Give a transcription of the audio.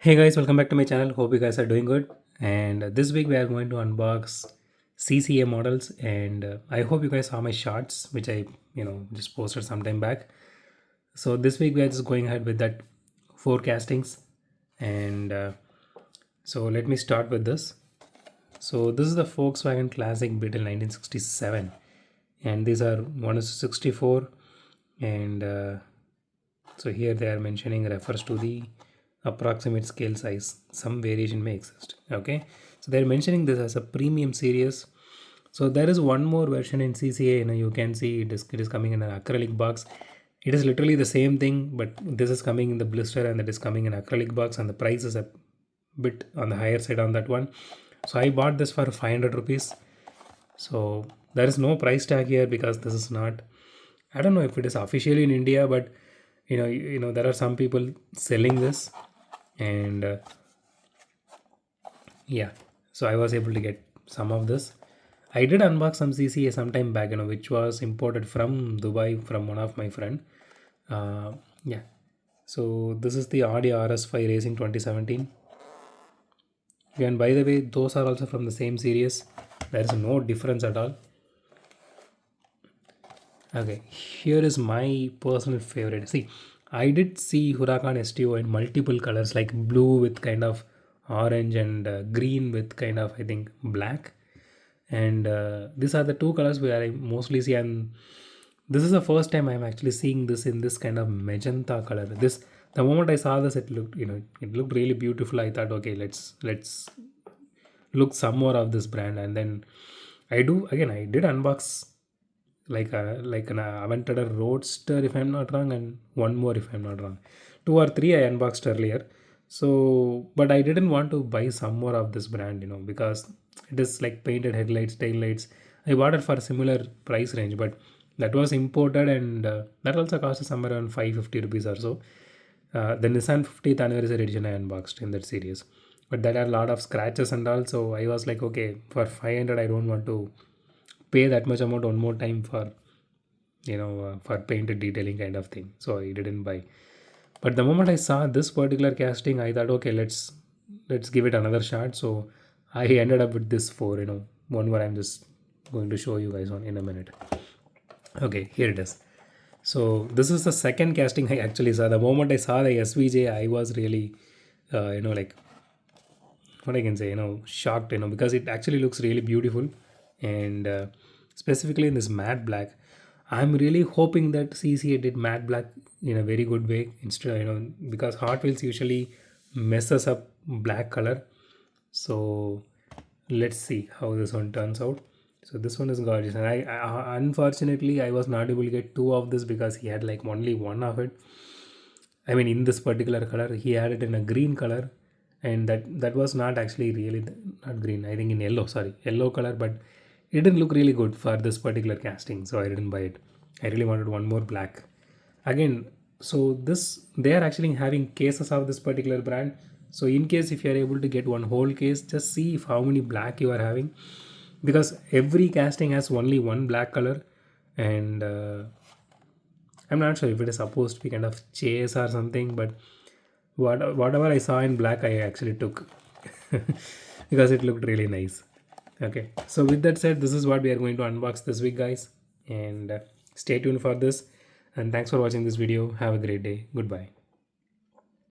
Hey guys, welcome back to my channel. Hope you guys are doing good. And this week we are going to unbox CCA models, and I hope you guys saw my shorts, which I just posted some time back. So this week we are just going ahead with that forecastings, and so let me start with this. So this is the Volkswagen Classic Beetle 1967, and these are 1:64, and so here they are mentioning refers to the approximate scale size. Some variation may exist. Okay, so they're mentioning this as a premium series. So there is one more version in CCA. You can see it is coming in an acrylic box. It is literally the same thing, but this is coming in the blister and that is coming in acrylic box, and the price is a bit on the higher side on that one. So I bought this for 500 rupees. So there is no price tag here because this is not, I don't know if it is officially in India, but there are some people selling this, and yeah, so I was able to get some of this. I did unbox some CCA some time back, which was imported from Dubai from one of my friend. Yeah, so this is the Audi RS5 Racing 2017. And by the way, those are also from the same series. There is no difference at all. Okay, here is my personal favorite. See, I did see Huracan STO in multiple colors, like blue with kind of orange, and green with kind of, I think, black. And these are the two colors where I mostly see. And this is the first time I'm actually seeing this in this kind of magenta color. This, the moment I saw this, it looked, it looked really beautiful. I thought, okay, let's look some more of this brand. And then I did unbox like an Aventador Roadster, if I'm not wrong, and one more, if I'm not wrong. Two or three I unboxed earlier. So, but I didn't want to buy some more of this brand, because it is like painted headlights, tail lights. I bought it for a similar price range, but that was imported, and that also cost somewhere around 550 rupees or so. The Nissan 50th anniversary edition I unboxed in that series, but that had a lot of scratches and all. So I was like, okay, for 500, I don't want to pay that much amount one more time for for painted detailing kind of thing. So I didn't buy. But the moment I saw this particular casting, I thought, okay, let's give it another shot. So I ended up with this four, one where I'm just going to show you guys on in a minute. Okay, here it is. So this is the second casting I actually saw. The moment I saw the SVJ, I was really like, what I can say, shocked, because it actually looks really beautiful, and specifically in this matte black. I'm really hoping that CCA did matte black in a very good way instead, because Hot Wheels usually messes up black color. So let's see how this one turns out. So this one is gorgeous, and I unfortunately I was not able to get two of this because he had like only one of it. I mean, in this particular color, he had it in a green color, and that was not actually really not green. I think in yellow, sorry, yellow color, but it didn't look really good for this particular casting, so I didn't buy it. I really wanted one more black. Again, so this they are actually having cases of this particular brand. So in case if you are able to get one whole case, just see if how many black you are having, because every casting has only one black color, and I'm not sure if it is supposed to be kind of chase or something, but whatever I saw in black, I actually took because it looked really nice. Okay, so with that said, this is what we are going to unbox this week, guys, and stay tuned for this. And thanks for watching this video. Have a great day. Goodbye.